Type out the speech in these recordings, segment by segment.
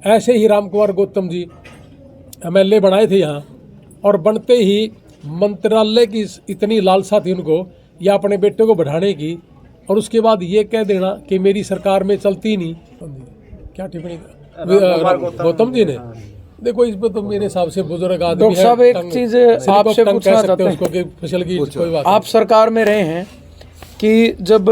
ऐसे ही रामकुमार गौतम जी MLA बनाए थे यहाँ, और बनते ही मंत्रालय की इतनी लालसा थी उनको या अपने बेटे को बढ़ाने की, और उसके बाद ये कह देना कि मेरी सरकार में चलती नहीं। क्या टिप्पणी गौतम जी ने? देखो इस पर तो मेरे हिसाब से बुजुर्ग आदमी डॉक्टर साहब एक चीज आपसे पूछना चाहते हैं कि फसल की कोई बात आप सरकार में रहे हैं कि जब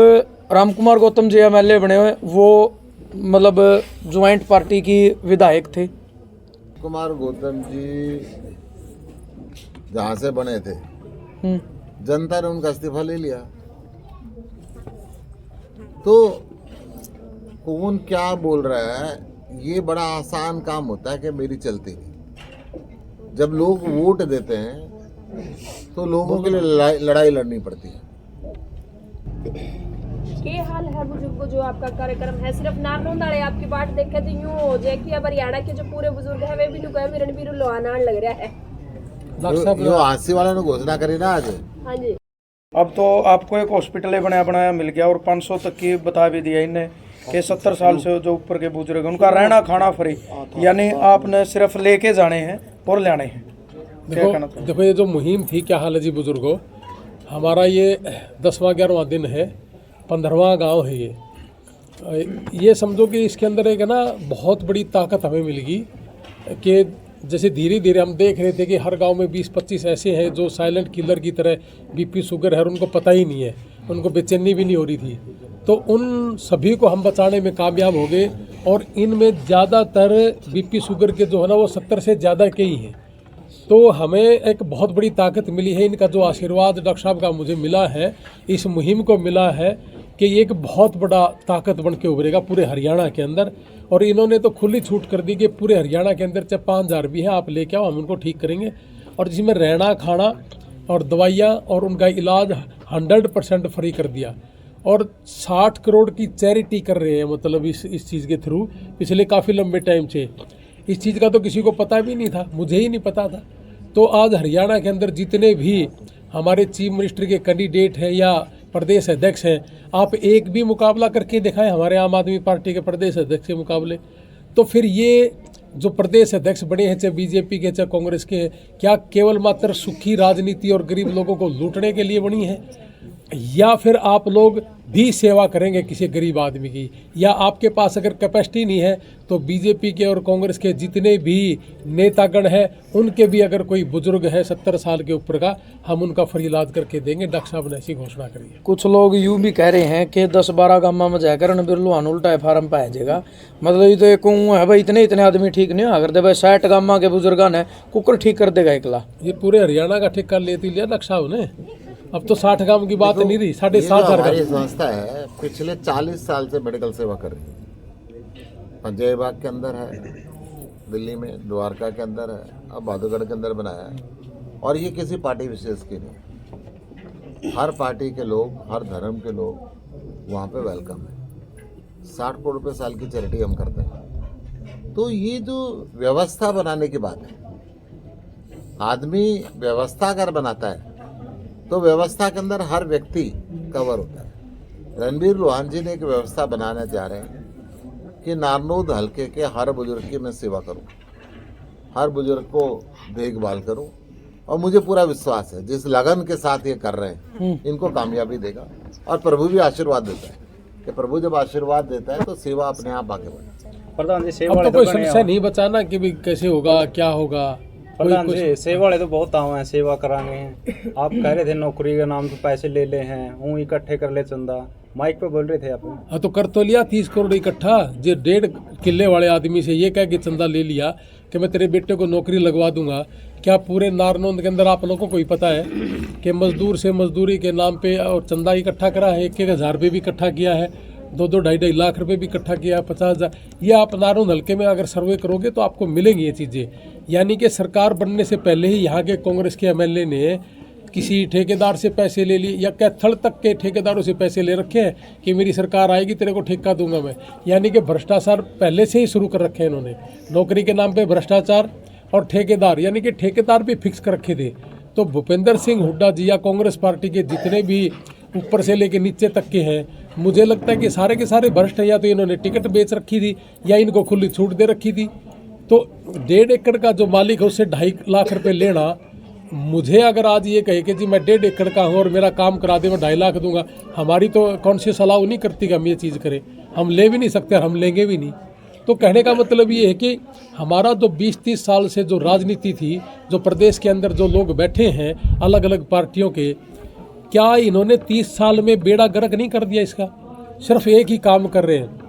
रामकुमार गौतम जी MLA बने हुए, वो मतलब ज्वाइंट पार्टी की विधायक थे। कुमार गौतम जी जहाँ से बने थे जनता ने उनका इस्तीफा ले लिया, तो कौन क्या बोल रहा है, ये बड़ा आसान काम होता है कि मेरी चलती नहीं। जब लोग वोट देते हैं तो लोगों के लिए लड़ाई लड़नी पड़ती है। क्या हाल है बुजुर्गों, जो आपका कार्यक्रम है सिर्फ नारनौंद वाले आपकी बात देखे तो यूं हो जाए कि अब हरियाणा के जो पूरे बुजुर्ग है वे भी नुका रणबीर लोहाना लग रहा है। जो आसी वाले ने घोषणा करी ना आज। हाँ जी, अब तो आपको एक हॉस्पिटल बनाया मिल गया, और 500 तक की बता भी दिया इनने कि 70 साल से जो ऊपर के बुजुर्ग उनका रहना खाना फ्री, यानी आपने सिर्फ लेके जाने हैं और लाने हैं। देखो ये जो मुहिम थी, क्या हाल है जी बुजुर्गों, हमारा ये 10वां 11वां दिन है, 15वां गांव है ये समझो कि इसके अंदर एक है ना बहुत बड़ी ताकत हमें मिलेगी कि जैसे धीरे धीरे हम देख रहे थे कि हर गांव में 20-25 ऐसे हैं जो साइलेंट किलर की तरह BP शुगर है और उनको पता ही नहीं है, उनको बेचैनी भी नहीं हो रही थी, तो उन सभी को हम बचाने में कामयाब हो गए। और इनमें ज़्यादातर BP शुगर के जो है ना वो 70 से ज़्यादा के ही हैं। तो हमें एक बहुत बड़ी ताकत मिली है, इनका जो आशीर्वाद डॉक्टर साहब का मुझे मिला है, इस मुहिम को मिला है कि ये एक बहुत बड़ा ताकत बन के उभरेगा पूरे हरियाणा के अंदर। और इन्होंने तो खुली छूट कर दी कि पूरे हरियाणा के अंदर चाहे 5000 भी हैं आप लेके आओ, हम उनको ठीक करेंगे। और जिसमें रहना खाना और दवाइयाँ और उनका इलाज 100% फ्री कर दिया। और 60 करोड़ की चैरिटी कर रहे हैं, मतलब इस चीज़ के थ्रू पिछले काफ़ी लंबे टाइम से। इस चीज़ का तो किसी को पता भी नहीं था, मुझे ही नहीं पता था। तो आज हरियाणा के अंदर जितने भी हमारे चीफ मिनिस्टर के कैंडिडेट हैं या प्रदेश अध्यक्ष हैं, आप एक भी मुकाबला करके दिखाएं हमारे आम आदमी पार्टी के प्रदेश अध्यक्ष के मुकाबले। तो फिर ये जो प्रदेश अध्यक्ष बने हैं, चाहे BJP के चाहे कांग्रेस के, क्या केवल मात्र सुखी राजनीति और गरीब लोगों को लूटने के लिए बनी है, या फिर आप लोग भी सेवा करेंगे किसी गरीब आदमी की? या आपके पास अगर कैपेसिटी नहीं है तो BJP के और कांग्रेस के जितने भी नेतागण हैं उनके भी अगर कोई बुजुर्ग है 70 साल के ऊपर का, हम उनका फ्री इलाज करके देंगे। डॉक्टर साहब ने ऐसी घोषणा करी है। कुछ लोग यूँ भी कह रहे हैं कि 10-12 गाँव में जाकर रणबीर लोहाना उल्टा फार्म पाया जाएगा। मतलब ये तो एक है भाई, इतने आदमी ठीक नहीं कर दे भाई, 60 गाँव के बुजुर्ग ने कुकर ठीक कर देगा एकला। ये पूरे हरियाणा का ठेका लेती लिया डॉक्टर साहब ने। अब तो 60 गाँव की बात नहीं रही, 7,500 हमारी संस्था है पिछले 40 साल से मेडिकल सेवा कर रही है। पंजय बाग के अंदर है, दिल्ली में द्वारका के अंदर है, अब बहादुरगढ़ के अंदर बनाया है। और ये किसी पार्टी विशेष की नहीं, हर पार्टी के लोग, हर धर्म के लोग वहाँ पे वेलकम है। 60 करोड़ रुपये साल की चैरिटी हम करते हैं। तो ये जो व्यवस्था बनाने की बात है, आदमी व्यवस्था अगर बनाता है तो व्यवस्था के अंदर हर व्यक्ति कवर होता है। रणबीर लोहाना जी ने एक व्यवस्था बनाने जा रहे हैं कि नारनौंद हल्के के हर बुजुर्ग की मैं सेवा करूं, हर बुजुर्ग को देखभाल करूं। और मुझे पूरा विश्वास है जिस लगन के साथ ये कर रहे हैं इनको कामयाबी देगा। और प्रभु भी आशीर्वाद देता है कि प्रभु जब आशीर्वाद देता है तो सेवा अपने आप आगे बढ़े। प्रधान जी, सेवा अब वाले तो कोई तो समस्या नहीं बचाना कि भी कैसे होगा क्या होगा। प्रधान जी, सेवा वाले तो बहुत आए हैं, सेवा करांगे हैं। आप कह रहे थे नौकरी के नाम पे पैसे ले ले हैं, वो इकट्ठे कर ले चंदा, माइक पे बोल रहे थे आप। हाँ तो कर तो लिया 30 करोड़ इकट्ठा। जो 1.5 किले वाले आदमी से ये कह के चंदा ले लिया कि मैं तेरे बेटे को नौकरी लगवा दूंगा। क्या पूरे नारनौंद के अंदर आप लोगों को ही पता है कि मजदूर से मजदूरी के नाम पे और चंदा इकट्ठा करा है, 1,000 रुपये भी इकट्ठा किया है, 2-2, 2.5 लाख रुपए भी इकट्ठा किया है, 50,000। ये आप नारनौंद हल्के में अगर सर्वे करोगे तो आपको मिलेंगी ये चीज़ें। यानी कि सरकार बनने से पहले ही यहाँ के कांग्रेस के MLA ने किसी ठेकेदार से पैसे ले लिए या कैथल तक के ठेकेदारों से पैसे ले रखे हैं कि मेरी सरकार आएगी तेरे को ठेका दूंगा मैं। यानी कि भ्रष्टाचार पहले से ही शुरू कर रखे हैं इन्होंने। नौकरी के नाम पे भ्रष्टाचार और ठेकेदार, यानी कि ठेकेदार भी फिक्स कर रखे थे। तो भूपेंद्र सिंह हुड्डा जी या कांग्रेस पार्टी के जितने भी ऊपर से लेके नीचे तक के हैं। मुझे लगता है कि सारे के सारे भ्रष्ट हैं, या तो इन्होंने टिकट बेच रखी थी या इनको खुली छूट दे रखी थी। तो 1.5 एकड़ का जो मालिक है उससे 2.5 लाख रुपए लेना, मुझे अगर आज ये कहे कि जी मैं 1.5 एकड़ का हूँ और मेरा काम करा दे मैं 2.5 लाख दूंगा, हमारी तो कॉन्शियस अलाउ नहीं करती कि हम ये चीज़ करें। हम ले भी नहीं सकते और हम लेंगे भी नहीं। तो कहने का मतलब ये है कि हमारा जो 20-30 साल से जो राजनीति थी, जो प्रदेश के अंदर जो लोग बैठे हैं अलग अलग पार्टियों के, क्या इन्होंने 30 साल में बेड़ा गर्क नहीं कर दिया इसका? सिर्फ एक ही काम कर रहे हैं।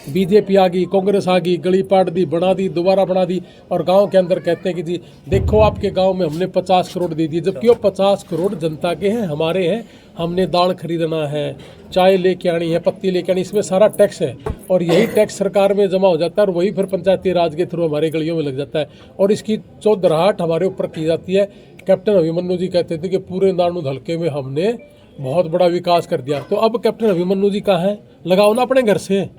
बीजेपी आ गई, कांग्रेस आ गई, गली पाट दी, बना दी, दोबारा बना दी, और गांव के अंदर कहते हैं कि जी देखो आपके गांव में हमने 50 करोड़ दे दिए, जबकि वो 50 करोड़ जनता के हैं, हमारे हैं। हमने दाल खरीदना है, चाय लेके आनी है, पत्ती लेके आनी, इसमें सारा टैक्स है और यही टैक्स सरकार में जमा हो जाता है और वही फिर पंचायती राज के थ्रू हमारे गलियों में लग जाता है और इसकी चौधराहट हमारे ऊपर की जाती है। कैप्टन अभिमन्यु जी कहते थे कि पूरे नानूद हल्के में हमने बहुत बड़ा विकास कर दिया। तो अब कैप्टन अभिमन्यु जी कहाँ हैं? लगाओ ना अपने घर से।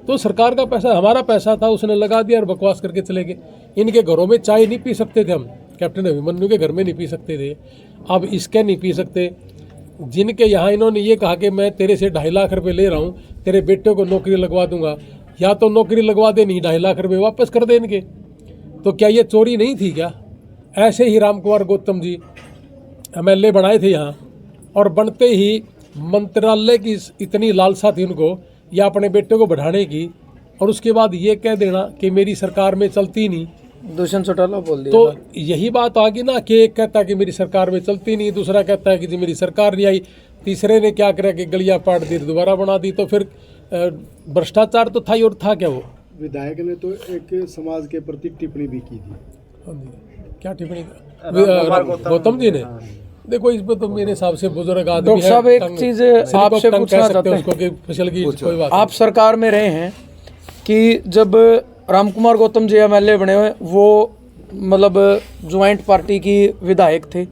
तो सरकार का पैसा, हमारा पैसा था, उसने लगा दिया और बकवास करके चले गए। इनके घरों में चाय नहीं पी सकते थे हम, कैप्टन अभिमन्यु के घर में नहीं पी सकते थे, अब इसके नहीं पी सकते। जिनके यहाँ इन्होंने ये कहा कि मैं तेरे से 2.5 लाख रुपए ले रहा हूँ, तेरे बेटे को नौकरी लगवा दूंगा, या तो नौकरी लगवा दे, नहीं 2.5 लाख रुपए वापस कर दे इनके। तो क्या ये चोरी नहीं थी क्या? ऐसे ही रामकुमार गौतम जी MLA बनाए थे यहाँ, और बनते ही मंत्रालय की इतनी लालसा थी उनको या अपने बेटे को बढ़ाने की, और उसके बाद ये कह देना कि मेरी सरकार में चलती नहीं। दुष्यंत चौटाला बोल दिया। तो यही बात आ गई ना कि एक कहता है कि मेरी सरकार में चलती नहीं, दूसरा कहता है कि जी मेरी सरकार नहीं आई, तीसरे ने क्या करा कि गलियां पाट दी, दोबारा बना दी। तो फिर भ्रष्टाचार तो था ही, और था क्या वो? विधायक ने तो एक समाज के प्रति टिप्पणी भी की थी। हाँ जी, क्या टिप्पणी? गौतम जी ने? देखो इस पर तो मेरे हिसाब से बुजुर्ग आदमी डॉक्टर साहब एक चीज आपसे पूछना चाहते हैं, उसको कि फिसल की कोई बात आप सरकार में रहे हैं कि जब रामकुमार गौतम जी MLA बने हुए, वो मतलब ज्वाइंट पार्टी की विधायक थे,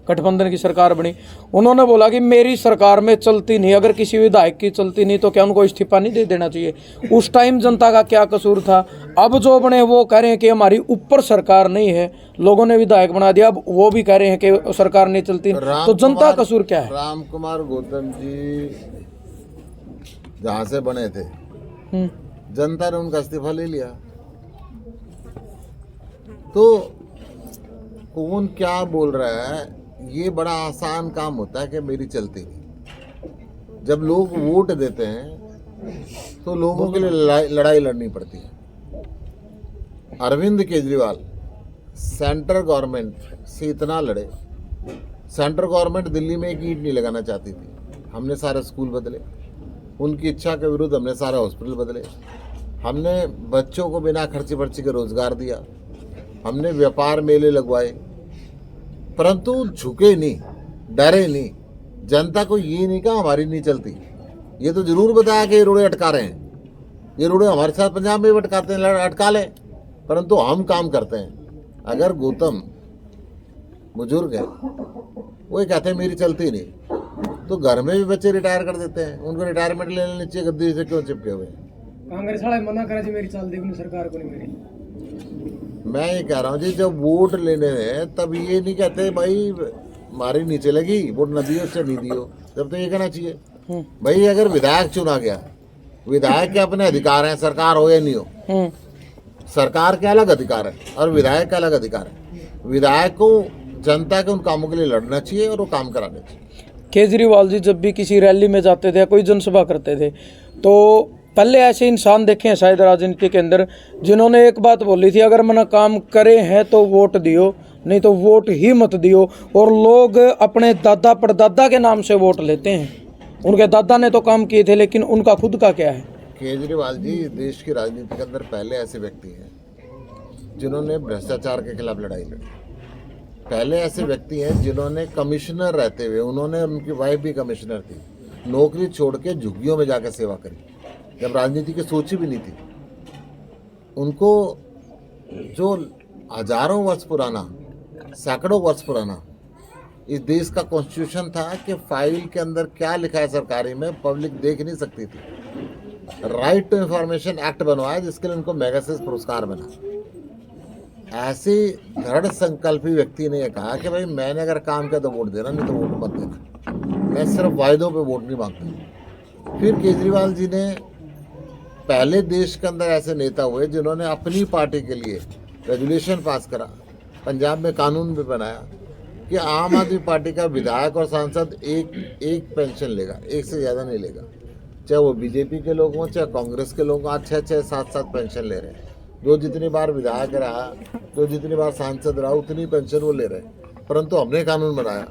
गठबंधन की सरकार बनी, उन्होंने बोला कि मेरी सरकार में चलती नहीं, अगर किसी विधायक की चलती नहीं तो क्या उनको इस्तीफा नहीं दे देना चाहिए? उस टाइम जनता का क्या कसूर था? अब जो बने वो कह रहे हैं कि हमारी ऊपर सरकार नहीं है, लोगों ने विधायक बना दिया, अब वो भी कह रहे हैं कि सरकार नहीं चलती, तो जनता का कसूर क्या है? रामकुमार गौतम जी जहाँ से बने थे, जनता ने उनका इस्तीफा ले लिया। तो कौन क्या बोल रहा है, ये बड़ा आसान काम होता है कि मेरी चलती नहीं। जब लोग वोट देते हैं तो लोगों के लिए लड़ाई लड़नी पड़ती है। अरविंद केजरीवाल सेंट्रल गवर्नमेंट से इतना लड़े, सेंट्रल गवर्नमेंट दिल्ली में एक ईंट नहीं लगाना चाहती थी, हमने सारे स्कूल बदले, उनकी इच्छा के विरुद्ध हमने सारे हॉस्पिटल बदले, हमने बच्चों को बिना खर्ची पर्ची के रोजगार दिया, हमने व्यापार मेले लगवाए, परंतु झुके नहीं, डरे नहीं। जनता को ये नहीं कहा हमारी नहीं चलती, ये तो जरूर बताया कि ये रोड़े अटका रहे हैं, ये रोड़े हमारे साथ पंजाब में भी अटकाते हैं, अटका लें, परंतु हम काम करते हैं। अगर गौतम बुजुर्ग है, वो ये कहते हैं मेरी चलती नहीं, तो घर में भी बच्चे रिटायर कर देते हैं, उनको रिटायरमेंट ले लेनी चाहिए, गद्दी से क्यों चिपके हुए? कांग्रेस वाले मना करा जी मेरी चल देगी सरकार को नहीं मेरी। मैं ये कह रहा हूँ जी, जब वोट लेने हैं तब ये नहीं कहते भाई हमारी नहीं चलेगी, वोट न दियो उससे नहीं दियो, जब तो ये कहना चाहिए भाई अगर विधायक चुना गया, विधायक के अपने अधिकार हैं, सरकार हो या नहीं हो, सरकार के अलग अधिकार है और विधायक का अलग अधिकार है। विधायक को जनता के उन कामों के लिए लड़ना चाहिए और वो काम कराने चाहिए। केजरीवाल जी जब भी किसी रैली में जाते थे, कोई जनसभा करते थे, तो पहले ऐसे इंसान देखे हैं शायद राजनीति के अंदर जिन्होंने एक बात बोली थी, अगर मना काम करे हैं तो वोट दियो, नहीं तो वोट ही मत दियो। और लोग अपने दादा परदादा के नाम से वोट लेते हैं, उनके दादा ने तो काम किए थे, लेकिन उनका खुद का क्या है? केजरीवाल जी देश की राजनीति के अंदर पहले ऐसे व्यक्ति हैं जिन्होंने भ्रष्टाचार के खिलाफ लड़ाई लड़ी, पहले ऐसे व्यक्ति हैं जिन्होंने कमिश्नर रहते हुए, उन्होंने, उनकी वाइफ भी कमिश्नर थी, नौकरी छोड़ के झुग्गियों में जाकर सेवा करी, जब राजनीति की सोची भी नहीं थी। उनको जो हजारों वर्ष पुराना, सैकड़ों वर्ष पुराना इस देश का कॉन्स्टिट्यूशन था कि फाइल के अंदर क्या लिखा है सरकारी में पब्लिक देख नहीं सकती थी, राइट टू इंफॉर्मेशन एक्ट बनवाया जिसके लिए उनको मैगसेस पुरस्कार बना। ऐसे दृढ़ संकल्पी व्यक्ति ने कहा कि भाई मैंने अगर काम किया तो वोट देना, नहीं तो वोट मत देना। मैं सिर्फ वायदों पे वोट नहीं मांगता। फिर केजरीवाल जी ने पहले देश के अंदर ऐसे नेता हुए जिन्होंने अपनी पार्टी के लिए रेजुलेशन पास करा, पंजाब में कानून भी बनाया कि आम आदमी पार्टी का विधायक और सांसद एक पेंशन लेगा, एक से ज़्यादा नहीं लेगा। चाहे वो बीजेपी के लोग हों चाहे कांग्रेस के लोग हों, आज 6-6, 7-7 पेंशन ले रहे हैं। जो जितनी बार विधायक रहा, जो जितनी बार सांसद रहा, उतनी पेंशन वो ले रहे हैं। परंतु हमने कानून बनाया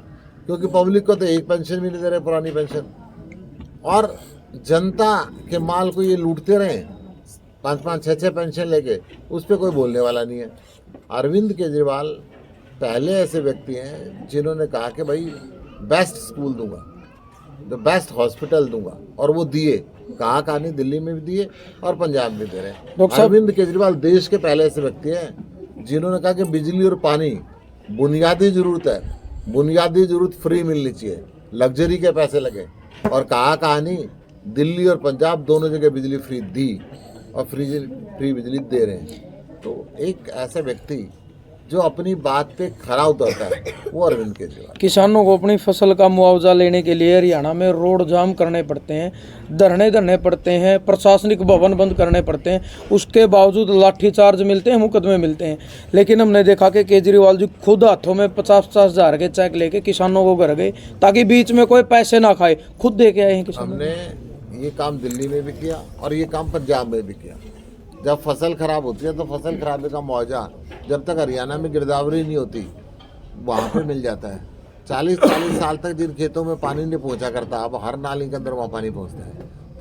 क्योंकि पब्लिक को तो एक पेंशन भी नहीं दे रहे, पुरानी पेंशन, और जनता के माल को ये लूटते रहे 5-5, 6-6 पेंशन लेके, उस पर कोई बोलने वाला नहीं है। अरविंद केजरीवाल पहले ऐसे व्यक्ति हैं जिन्होंने कहा कि भाई बेस्ट स्कूल दूंगा, द बेस्ट हॉस्पिटल दूंगा, और वो दिए। कहाँ नहीं, दिल्ली में भी दिए और पंजाब में दे रहे हैं। अरविंद केजरीवाल देश के पहले ऐसे व्यक्ति हैं जिन्होंने कहा कि बिजली और पानी बुनियादी जरूरत है, बुनियादी जरूरत फ्री मिलनी चाहिए, लग्जरी के पैसे लगे। और कहाँ नहीं, दिल्ली और पंजाब दोनों जगह बिजली फ्री दी और फ्री बिजली दे रहे हैं। तो एक ऐसा व्यक्ति जो अपनी बात पे खरा उतरता है वो अरविंद केजरीवाल। किसानों को अपनी फसल का मुआवजा लेने के लिए हरियाणा में रोड जाम करने पड़ते हैं, धरने पड़ते हैं, प्रशासनिक भवन बंद करने पड़ते हैं, उसके बावजूद लाठीचार्ज मिलते हैं, मुकदमे मिलते हैं। लेकिन हमने देखा कि केजरीवाल जी खुद हाथों में 50-50 हज़ार के चेक लेके किसानों को घर गए ताकि बीच में कोई पैसे ना खाए, खुद दे के आए हैं किसानों। हमने ये काम दिल्ली में भी किया और ये काम पंजाब में भी किया। जब फसल खराब होती है तो फसल खराबी का मुआवजा जब तक हरियाणा में गिरदावरी नहीं होती वहाँ पे मिल जाता है। 40-40 साल तक जिन खेतों में पानी नहीं पहुँचा करता, अब हर नाली के अंदर वहाँ पानी पहुँचता है।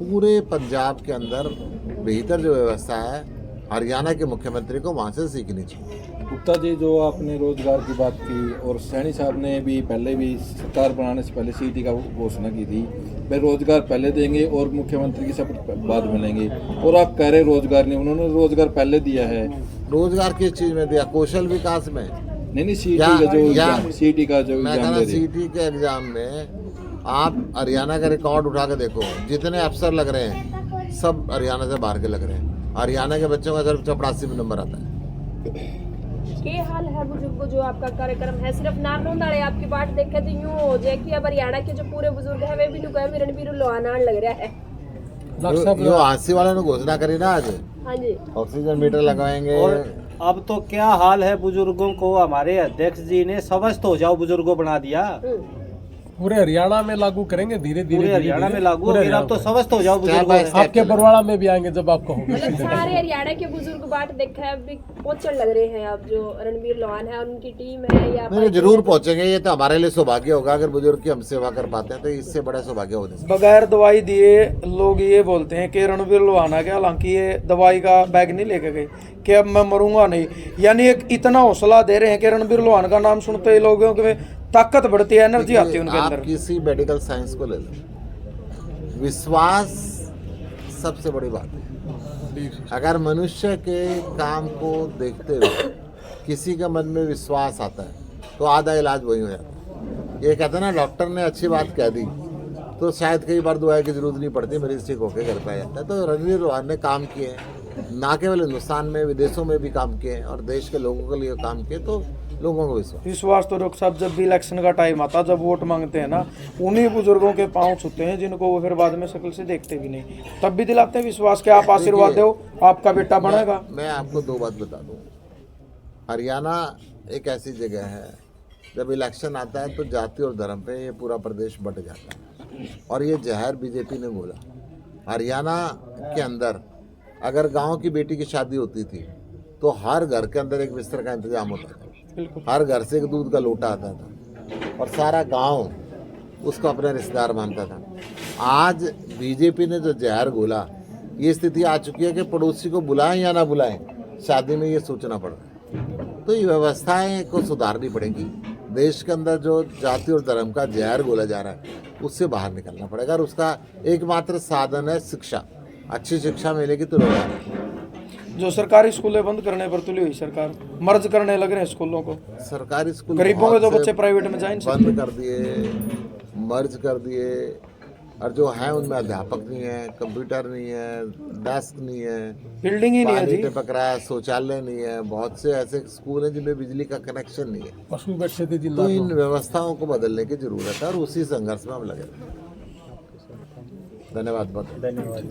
पूरे पंजाब के अंदर बेहतर जो व्यवस्था है हरियाणा के मुख्यमंत्री को वहाँ से सीखनी चाहिए। गुप्ता जी, जो आपने रोजगार की बात की और सैनी साहब ने भी पहले भी सरकार बनाने से पहले सीटी का घोषणा की थी, वे रोजगार पहले देंगे और मुख्यमंत्री की शपथ बाद में लेंगे, और आप कह रहे रोजगार नहीं, उन्होंने रोजगार पहले दिया है। रोजगार किस चीज में दिया? कौशल विकास में। नहीं, सीटी का जो मैं कहना सीटी के एग्जाम में आप हरियाणा का रिकॉर्ड उठा के देखो, जितने अफसर लग रहे हैं सब हरियाणा से बाहर के लग रहे हैं। हरियाणा के बच्चों का सिर्फ 84 नंबर आता है। के हाल है बुजुर्गों, जो आपका कार्यक्रम है सिर्फ नारनौंदाड़े आपकी बात देखे तो यूं हो जाए कि अब हरियाणा के जो पूरे बुजुर्ग है वे भी नुकाए में रणबीर लोहानान लग रहा है। जो हांसी वाले ने घोषणा करी ना आज, हाँ जी, ऑक्सीजन मीटर लगाएंगे। और अब तो क्या हाल है बुजुर्गों को, हमारे अध्यक्ष जी ने स्वस्थ हो जाओ बुजुर्गों बना दिया। पूरे हरियाणा में लागू करेंगे, धीरे धीरे पूरे हरियाणा में लागू, फिर अब तो स्वस्थ हो जाओ बुजुर्गों। आपके बरवाड़ा में भी आएंगे जब आप कहोगे। मतलब सारे हरियाणा के बुजुर्ग बाट देखा है अभी पहुंचने लग रहे हैं। अब जो रणबीर लोहान है उनकी टीम है या नहीं, जरूर पहुंचेंगे। ये तो हमारे लिए सौभाग्य होगा अगर बुजुर्ग की हम सेवा कर पाते हैं, तो इससे बड़ा सौभाग्य होने से। बगैर दवाई दिए लोग ये बोलते हैं कि रणबीर लोहाना के, हालांकि ये दवाई का बैग नहीं लेके गए कि अब मैं मरूंगा नहीं, यानी एक इतना हौसला दे रहे हैं कि रणबीर लोहाना का नाम सुनते ही लोगों के ताकत बढ़ती है, एनर्जी आती है उनके अंदर। आप किसी मेडिकल साइंस को ले लो, विश्वास सबसे बड़ी बात है। अगर मनुष्य के काम को देखते हुए किसी के मन में विश्वास आता है तो आधा इलाज वही हो जाता है। ये कहते हैं ना, डॉक्टर ने अच्छी बात कह दी तो शायद कई बार दवाई की जरूरत नहीं पड़ती, मरीज ठीक होकर घर पे आ जाता है। तो रणबीर लोहान ने काम किए, ना केवल हिंदुस्तान में विदेशों में भी काम किए और देश के लोगों के लिए काम किए, तो लोगों को विश्वास तो डॉक्टर साहब, जब भी इलेक्शन का टाइम आता, जब वोट मांगते हैं ना, उन्हीं बुजुर्गों के पांव छूते हैं जिनको वो फिर बाद में शक्ल से देखते भी नहीं, तब भी दिलाते हैं विश्वास कि आप आशीर्वाद दो, आपका बेटा बनेगा। मैं आपको दो बात बता दूं। हरियाणा एक ऐसी जगह है, जब इलेक्शन आता है तो जाति और धर्म पे ये पूरा प्रदेश बट जाता है, और ये जहर बीजेपी ने बोला। हरियाणा के अंदर अगर गांव की बेटी की शादी होती थी तो हर घर के अंदर एक बिस्तर का इंतजाम होता था, हर घर से एक दूध का लोटा आता था और सारा गांव उसको अपना रिश्तेदार मानता था। आज बीजेपी ने जो जहर घोला, ये स्थिति आ चुकी है कि पड़ोसी को बुलाएं या ना बुलाएं, शादी में ये सोचना पड़ रहा है। तो ये व्यवस्थाएं को सुधारनी पड़ेगी। देश के अंदर जो जाति और धर्म का जहर घोला जा रहा है उससे बाहर निकलना पड़ेगा, और उसका एकमात्र साधन है शिक्षा। अच्छी शिक्षा मिलेगी तो लोग। जो सरकारी स्कूलें बंद करने पर तुली हुई सरकार, मर्ज करने लग रहे हैं स्कूलों को। सरकारी स्कूल गरीबों के जो बच्चे प्राइवेट में जाएं, बंद कर दिए, मर्ज कर दिए। और जो है उनमें अध्यापक नहीं है, कंप्यूटर नहीं है, डेस्क नहीं है, बिल्डिंग ही नहीं है पानी जी। टपक रहा है, शौचालय नहीं है, बहुत से ऐसे स्कूल हैं जिनमें बिजली का कनेक्शन नहीं है। पशु बैठे थे दिन तो रात इन व्यवस्थाओं को बदलने की जरूरत है और उसी संघर्ष में हम लगे हैं। धन्यवाद बहुत। धन्यवाद।